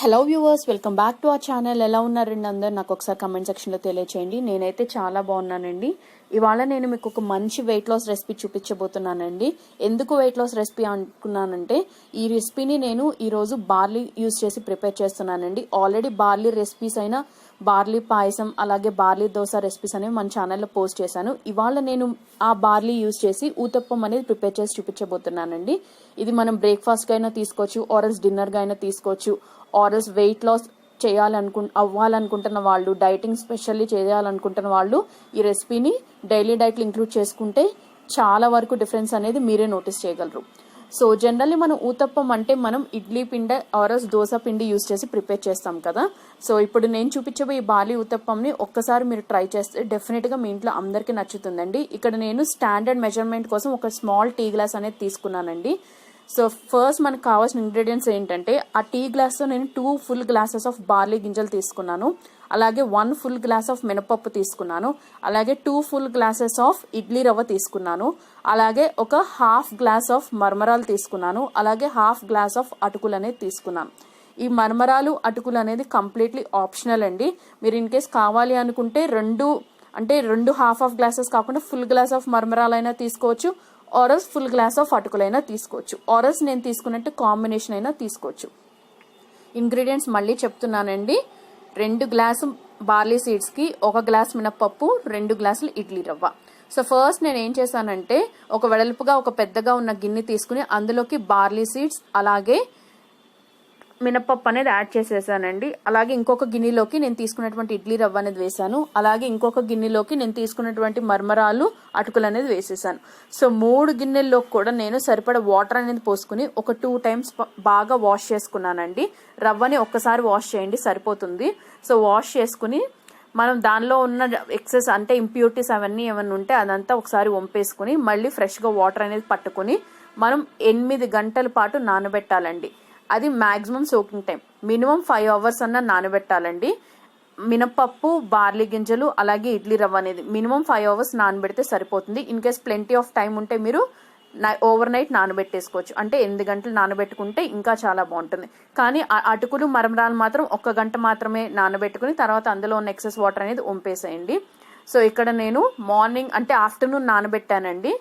Hello viewers, welcome back to our channel. ఎలా ఉన్నారండి అందరు? నాకు ఒకసారి కమెంట్ సెక్షన్లో తెలియచేయండి. నేనైతే చాలా బాగున్నానండి. ఇవాళ నేను మీకు ఒక మంచి వెయిట్ లాస్ రెసిపీ చూపించబోతున్నానండి. ఎందుకు వెయిట్ లాస్ రెసిపీ అనుకున్నానంటే, ఈ రెసిపీని నేను ఈరోజు బార్లీ యూజ్ చేసి ప్రిపేర్ చేస్తున్నానండి. ఆల్రెడీ బార్లీ రెసిపీస్ అయినా బార్లీ పాయసం అలాగే బార్లీ దోశ రెసిపీస్ అనేవి మన ఛానల్లో పోస్ట్ చేశాను. ఇవాళ నేను ఆ బార్లీ యూజ్ చేసి ఊతప్పం అనేది ప్రిపేర్ చేసి చూపించబోతున్నానండి. ఇది మనం బ్రేక్ఫాస్ట్గా అయినా తీసుకోవచ్చు, ఆర్ఎల్స్ డిన్నర్గా అయినా తీసుకోవచ్చు, ఆర్ఎల్స్ వెయిట్ లాస్ అవ్వాలనుకుంటున్న వాళ్ళు, డైటింగ్ స్పెషల్లీ చేయాలనుకుంటున్న వాళ్ళు ఈ రెసిపీని డైలీ డైట్లో ఇంక్లూడ్ చేసుకుంటే చాలా వరకు డిఫరెన్స్ అనేది మీరే నోటీస్ చేయగలరు. సో జనరల్లీ మనం ఊతప్పం అంటే మనం ఇడ్లీ పిండి ఆర్ఎల్స్ దోశ పిండి యూజ్ చేసి ప్రిపేర్ చేస్తాం కదా. సో ఇప్పుడు నేను చూపించబోయే ఈ బార్లీ ఊతప్పంని ఒక్కసారి మీరు ట్రై చేస్తే డెఫినెట్గా మీ ఇంట్లో అందరికీ నచ్చుతుందండి. ఇక్కడ నేను స్టాండర్డ్ మెజర్మెంట్ కోసం ఒక స్మాల్ టీ గ్లాస్ అనేది తీసుకున్నానండి. సో ఫస్ట్ మనకు కావాల్సిన ఇంగ్రీడియంట్స్ ఏంటంటే, ఆ టీ గ్లాస్తో నేను 2 full glasses ఆఫ్ బార్లీ గింజలు తీసుకున్నాను, అలాగే 1 full glass ఆఫ్ మినపప్పు తీసుకున్నాను, అలాగే 2 full glasses ఆఫ్ ఇడ్లీ రవ్వ తీసుకున్నాను, అలాగే ఒక 1/2 glass ఆఫ్ మరమరాలు తీసుకున్నాను, అలాగే 1/2 glass ఆఫ్ అటుకులు అనేది తీసుకున్నాను. ఈ మరమరాలు అటుకులు అనేది కంప్లీట్లీ ఆప్షనల్ అండి. మీరు ఇన్ కేస్ కావాలి అనుకుంటే రెండు 1/2 glasses కాకుండా ఫుల్ గ్లాస్ ఆఫ్ మరమరాలైనా తీసుకోవచ్చు, ఆర్ఎల్స్ ఫుల్ గ్లాస్ ఆఫ్ అటుకులైనా తీసుకోవచ్చు, ఆర్ఎల్స్ నేను తీసుకున్నట్టు కాంబినేషన్ అయినా తీసుకోవచ్చు. ఇంగ్రీడియంట్స్ మళ్ళీ చెప్తున్నానండి. 2 గ్లాసు బార్లీ సీడ్స్కి 1 గ్లాస్ మినపప్పు, 2 గ్లాసులు ఇడ్లీ రవ్వ. సో ఫస్ట్ నేను ఏం చేశానంటే, ఒక వెడల్పుగా ఒక పెద్దగా ఉన్న గిన్నె తీసుకుని అందులోకి బార్లీ సీడ్స్ అలాగే మినపప్పు అనేది యాడ్ చేసేసానండి. అలాగే ఇంకొక గిన్నెలోకి నేను తీసుకున్నటువంటి ఇడ్లీ రవ్వ అనేది వేసాను, అలాగే ఇంకొక గిన్నెలోకి నేను తీసుకున్నటువంటి మరమరాలు అటుకులు అనేది వేసేసాను. సో 3 గిన్నెల్లో కూడా నేను సరిపడా వాటర్ అనేది పోసుకుని ఒక 2 times బాగా వాష్ చేసుకున్నానండి. రవ్వని ఒక్కసారి వాష్ చేయండి సరిపోతుంది. సో వాష్ చేసుకుని మనం దానిలో ఉన్న ఎక్సెస్ అంటే ఇంప్యూరిటీస్ అవన్నీ ఏమైనా ఉంటే అదంతా ఒకసారి వంపేసుకుని మళ్ళీ ఫ్రెష్గా వాటర్ అనేది పట్టుకుని మనం 8 గంటల పాటు నానబెట్టాలండి. అది maximum soaking time. Minimum 5 hours అన్న నానబెట్టాలండి. మినపప్పు, బార్లీ గింజలు అలాగే ఇడ్లీ రవ్వ అనేది మినిమం 5 hours నానబెడితే సరిపోతుంది. In case plenty of time ఉంటే మీరు ఓవర్ నైట్ నానబెట్టేసుకోవచ్చు. అంటే 8 గంటలు నానబెట్టుకుంటే ఇంకా చాలా బాగుంటుంది. కానీ అటుకులు మరమరాలు మాత్రం 1 గంట మాత్రమే నానబెట్టుకుని తర్వాత అందులో ఉన్న ఎక్సెస్ వాటర్ అనేది వంపేసేయండి. సో ఇక్కడ నేను మార్నింగ్ అంటే ఆఫ్టర్నూన్ నానబెట్టానండి.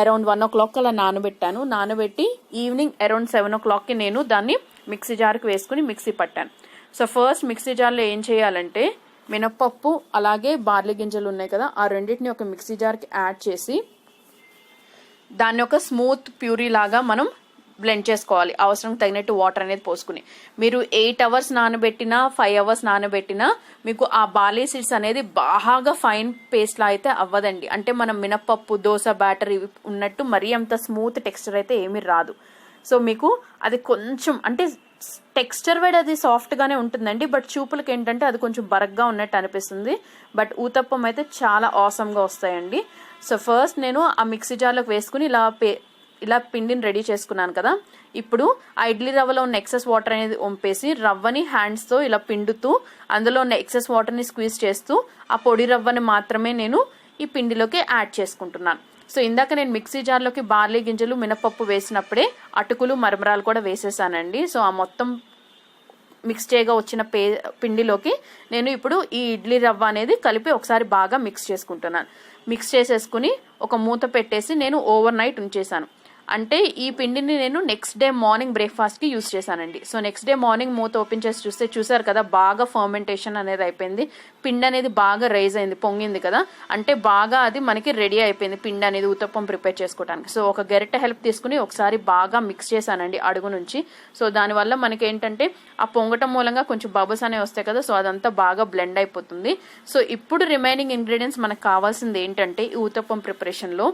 అరౌండ్ 1 o'clock అలా నానబెట్టాను. నానబెట్టి ఈవినింగ్ అరౌండ్ 7 o'clockకి నేను దాన్ని మిక్సీ జార్కి వేసుకుని మిక్సీ పట్టాను. సో ఫస్ట్ మిక్సీ జార్లో ఏం చేయాలంటే, మినపప్పు అలాగే బార్లీ గింజలు ఉన్నాయి కదా, ఆ రెండింటిని ఒక మిక్సీ జార్కి యాడ్ చేసి దాన్ని ఒక స్మూత్ ప్యూరీ లాగా మనం బ్లెండ్ చేసుకోవాలి. అవసరం తగినట్టు వాటర్ అనేది పోసుకుని. మీరు 8 hours నానబెట్టినా 5 hours నానబెట్టినా మీకు ఆ బార్లీ సీడ్స్ అనేది బాగా ఫైన్ పేస్ట్లా అయితే అవ్వదండి. అంటే మనం మినపప్పు దోశ బ్యాటర్ ఉన్నట్టు మరీ అంత స్మూత్ టెక్స్చర్ అయితే ఏమీ రాదు. సో మీకు అది కొంచెం అంటే టెక్స్చర్ వైడ్ అది సాఫ్ట్గానే ఉంటుందండి, బట్ చూపులకి ఏంటంటే అది కొంచెం బరగ్గా ఉన్నట్టు అనిపిస్తుంది. బట్ ఊతప్పం అయితే చాలా ఆసమ్గా వస్తాయండి. సో ఫస్ట్ నేను ఆ మిక్సీ జార్లోకి వేసుకుని ఇలా పిండిని రెడీ చేసుకున్నాను కదా. ఇప్పుడు ఆ ఇడ్లీ రవ్వలో ఉన్న ఎక్సెస్ వాటర్ అనేది వంపేసి రవ్వని హ్యాండ్స్తో ఇలా పిండుతూ అందులో ఉన్న ఎక్సెస్ వాటర్ని స్క్వీజ్ చేస్తూ ఆ పొడి రవ్వని మాత్రమే నేను ఈ పిండిలోకి యాడ్ చేసుకుంటున్నాను. సో ఇందాక నేను మిక్సీ జార్లోకి బార్లీ గింజలు మినపప్పు వేసినప్పుడే అటుకులు మరమరాలు కూడా వేసేసానండి. సో ఆ మొత్తం మిక్స్ చేయగా వచ్చిన పిండిలోకి నేను ఇప్పుడు ఈ ఇడ్లీ రవ్వ అనేది కలిపి ఒకసారి బాగా మిక్స్ చేసుకుంటున్నాను. మిక్స్ చేసేసుకుని ఒక మూత పెట్టేసి నేను ఓవర్ నైట్ ఉంచేసాను. అంటే ఈ పిండిని నేను నెక్స్ట్ డే మార్నింగ్ బ్రేక్ఫాస్ట్కి యూస్ చేశానండి. సో నెక్స్ట్ డే మార్నింగ్ మూత ఓపెన్ చేసి చూస్తే చూసారు కదా, బాగా ఫర్మెంటేషన్ అనేది అయిపోయింది. పిండి అనేది బాగా రైజ్ అయింది, పొంగింది కదా. అంటే బాగా అది మనకి రెడీ అయిపోయింది పిండి అనేది ఊతప్పం ప్రిపేర్ చేసుకోవడానికి. సో ఒక గరిటె హెల్ప్ తీసుకుని ఒకసారి బాగా మిక్స్ చేశానండి అడుగు నుంచి. సో దానివల్ల మనకి ఏంటంటే ఆ పొంగటం మూలంగా కొంచెం బబుల్స్ అనేవి వస్తాయి కదా, సో అదంతా బాగా బ్లెండ్ అయిపోతుంది. సో ఇప్పుడు రిమైనింగ్ ఇంగ్రీడియంట్స్ మనకు కావాల్సింది ఏంటంటే ఈ ఊతప్పం ప్రిపరేషన్లో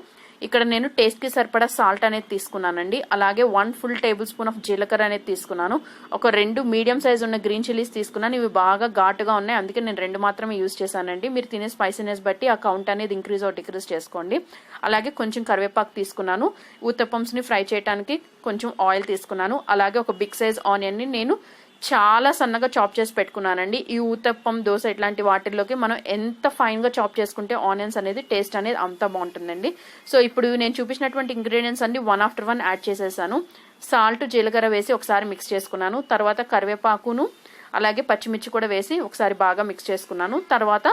ఇక్కడ నేను టేస్ట్కి సరిపడా సాల్ట్ అనేది తీసుకున్నానండి. అలాగే 1 full tablespoon ఆఫ్ జీలకర్ర అనేది తీసుకున్నాను. ఒక 2 మీడియం సైజ్ ఉన్న గ్రీన్ చిల్లీస్ తీసుకున్నాను. ఇవి బాగా ఘాటుగా ఉన్నాయి, అందుకే నేను 2 మాత్రమే యూజ్ చేశానండి. మీరు తినే స్పైసీనెస్ బట్టి ఆ కౌంట్ అనేది ఇంక్రీజ్ ఆర్ డిక్రీజ్ చేసుకోండి. అలాగే కొంచెం కరివేపాకు తీసుకున్నాను. ఊతప్పంస్ని ఫ్రై చేయడానికి కొంచెం ఆయిల్ తీసుకున్నాను. అలాగే ఒక బిగ్ సైజ్ ఆనియన్ని నేను చాలా సన్నగా చాప్ చేసి పెట్టుకున్నానండి. ఈ ఊతప్పం దోశ ఇట్లాంటి వాటిల్లోకి మనం ఎంత ఫైన్గా చాప్ చేసుకుంటే ఆనియన్స్ అనేది టేస్ట్ అనేది అంత బాగుంటుందండి. సో ఇప్పుడు నేను చూపించినటువంటి ఇంగ్రీడియంట్స్ అన్ని 1 after 1 యాడ్ చేసేసాను. సాల్ట్ జీలకర్ర వేసి ఒకసారి మిక్స్ చేసుకున్నాను. తర్వాత కరివేపాకును అలాగే పచ్చిమిర్చి కూడా వేసి ఒకసారి బాగా మిక్స్ చేసుకున్నాను. తర్వాత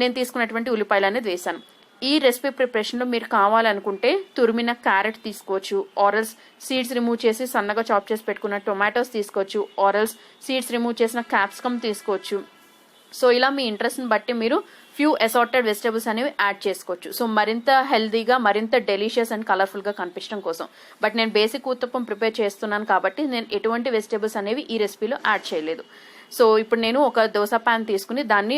నేను తీసుకున్నటువంటి ఉల్లిపాయలు అనేది వేసాను. ఈ రెసిపీ ప్రిపరేషన్లో మీరు కావాలనుకుంటే తురిమిన క్యారెట్ తీసుకోవచ్చు, ఆరల్స్ సీడ్స్ రిమూవ్ చేసి సన్నగా చాప్ చేసి పెట్టుకున్న టొమాటోస్ తీసుకోవచ్చు, ఆరల్స్ సీడ్స్ రిమూవ్ చేసిన క్యాప్సికమ్ తీసుకోవచ్చు. సో ఇలా మీ ఇంట్రెస్ట్ని బట్టి మీరు ఫ్యూ అసార్టెడ్ వెజిటబుల్స్ అనేవి యాడ్ చేసుకోవచ్చు. సో మరింత హెల్దీగా, మరింత డెలిషియస్ అండ్ కలర్ఫుల్గా కనిపించడం కోసం. బట్ నేను బేసిక్ ఊతప్పం ప్రిపేర్ చేస్తున్నాను కాబట్టి నేను ఎటువంటి వెజిటబుల్స్ అనేవి ఈ రెసిపీలో యాడ్ చేయలేదు. సో ఇప్పుడు నేను ఒక దోశ ప్యాన్ తీసుకుని దాని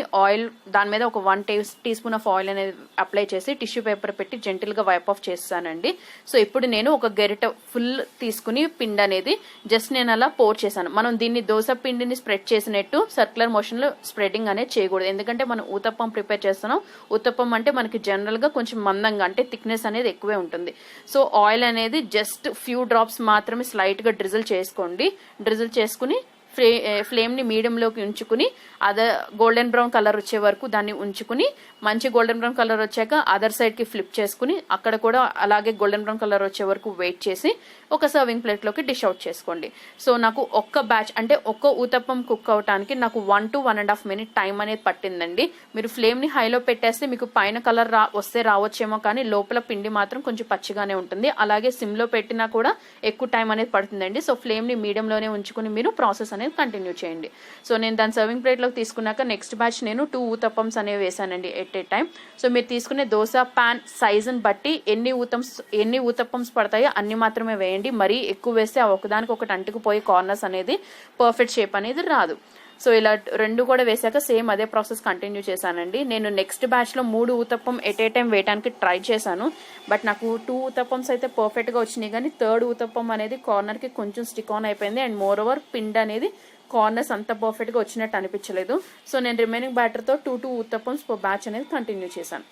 మీద ఒక 1 టీ స్పూన్ ఆఫ్ ఆయిల్ అనేది అప్లై చేసి టిష్యూ పేపర్ పెట్టి జెంటిల్గా వైప్ ఆఫ్ చేస్తానండి. సో ఇప్పుడు నేను ఒక గరిట ఫుల్ తీసుకుని పిండి అనేది జస్ట్ నేను అలా పోర్ చేశాను. మనం దీన్ని దోశ పిండిని స్ప్రెడ్ చేసినట్టు సర్క్యులర్ మోషన్లో స్ప్రెడింగ్ అనేది చేయకూడదు. ఎందుకంటే మనం ఊతప్పం ప్రిపేర్ చేస్తున్నాం. ఊతప్పం అంటే మనకి జనరల్గా కొంచెం మందంగా అంటే థిక్నెస్ అనేది ఎక్కువే ఉంటుంది. సో ఆయిల్ అనేది జస్ట్ ఫ్యూ డ్రాప్స్ మాత్రమే స్లైట్గా డ్రిజిల్ చేసుకోండి. డ్రిజిల్ చేసుకుని ఫ్లేమ్ని మీడియంలోకి ఉంచుకుని గోల్డెన్ బ్రౌన్ కలర్ వచ్చే వరకు దాన్ని ఉంచుకుని మంచి గోల్డెన్ బ్రౌన్ కలర్ వచ్చాక అదర్ సైడ్కి ఫ్లిప్ చేసుకుని అక్కడ కూడా అలాగే గోల్డెన్ బ్రౌన్ కలర్ వచ్చే వరకు వెయిట్ చేసి ఒక సర్వింగ్ ప్లేట్లోకి డిష్ అవుట్ చేసుకోండి. సో నాకు ఒక్క బ్యాచ్ అంటే ఒక్క ఊతప్పం కుక్ అవటానికి నాకు 1 to 1.5 minute టైం అనేది పట్టిందండి. మీరు ఫ్లేమ్ని హైలో పెట్టేస్తే మీకు పైన కలర్ వస్తే రావచ్చేమో, కానీ లోపల పిండి మాత్రం కొంచెం పచ్చిగానే ఉంటుంది. అలాగే సిమ్లో పెట్టినా కూడా ఎక్కువ టైం అనేది పడుతుందండి. సో ఫ్లేమ్ని మీడియంలోనే ఉంచుకుని మీరు ప్రాసెస్ అనేది కంటిన్యూ చేయండి. సో నేను దాని సర్వింగ్ ప్లేట్లోకి తీసుకున్నాక నెక్స్ట్ బ్యాచ్ నేను 2 ఊతప్పమ్స్ అనేవి వేసానండి ఎట్ ఏ టైం. సో మీరు తీసుకునే దోశ ప్యాన్ సైజుని బట్టి ఎన్ని ఊతప్పమ్స్ పడతాయో అన్ని మాత్రమే వేయండి. మరీ ఎక్కువ వేస్తే ఒకదానికి ఒకటి అంటుకుపోయి కార్నర్స్ అనేది పర్ఫెక్ట్ షేప్ అనేది రాదు. సో ఇలా 2 కూడా వేసాక సేమ్ అదే ప్రాసెస్ కంటిన్యూ చేశానండి. నేను నెక్స్ట్ బ్యాచ్లో 3 ఊతప్పం ఎట్ ఏ టైం వేయడానికి ట్రై చేశాను. బట్ నాకు 2 ఊతప్పమ్స్ అయితే పర్ఫెక్ట్గా వచ్చినాయి, కానీ థర్డ్ ఊతప్పం అనేది కార్నర్కి కొంచెం స్టిక్ ఆన్ అయిపోయింది. అండ్ మోర్ ఓవర్ పిండి అనేది కార్నర్స్ అంత పర్ఫెక్ట్గా వచ్చినట్టు అనిపించలేదు. సో నేను రిమైనింగ్ బ్యాటర్తో 2 ఊతప్పమ్స్ పర్ బ్యాచ్ అనేది కంటిన్యూ చేశాను.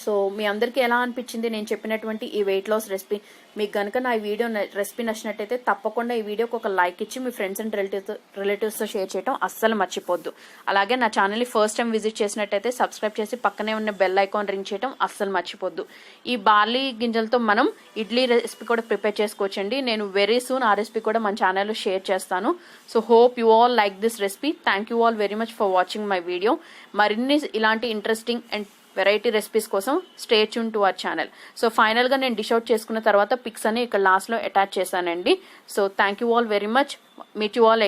సో మీ అందరికీ ఎలా అనిపించింది నేను చెప్పినటువంటి ఈ వెయిట్ లాస్ రెసిపీ? మీకు కనుక నా ఈ వీడియో రెసిపీ నచ్చినట్టయితే తప్పకుండా ఈ వీడియోకి ఒక లైక్ ఇచ్చి మీ ఫ్రెండ్స్ అండ్ రిలేటివ్స్తో షేర్ చేయడం అస్సలు మర్చిపోద్దు. అలాగే నా ఛానల్ని ఫస్ట్ టైం విజిట్ చేసినట్టయితే సబ్స్క్రైబ్ చేసి పక్కనే ఉన్న బెల్ ఐకాన్ రింగ్ చేయడం అస్సలు మర్చిపోద్దు. ఈ బార్లీ గింజలతో మనం ఇడ్లీ రెసిపీ కూడా ప్రిపేర్ చేసుకోవచ్చండి. నేను వెరీ సూన్ ఆ రెసిపీ కూడా మన ఛానల్లో షేర్ చేస్తాను. So hope you all like this recipe. Thank you all very much for watching my video. మరిన్ని ఇలాంటి ఇంట్రెస్టింగ్ అండ్ వెరైటీ రెసిపీస్ కోసం stay tune to our channel. So ఫైనల్గా నేను డిష్ అవుట్ చేసుకున్న తర్వాత పిక్స్ అని ఇక్కడ లాస్ట్లో అటాచ్ చేశానండి. So thank you all very much. Meet you all.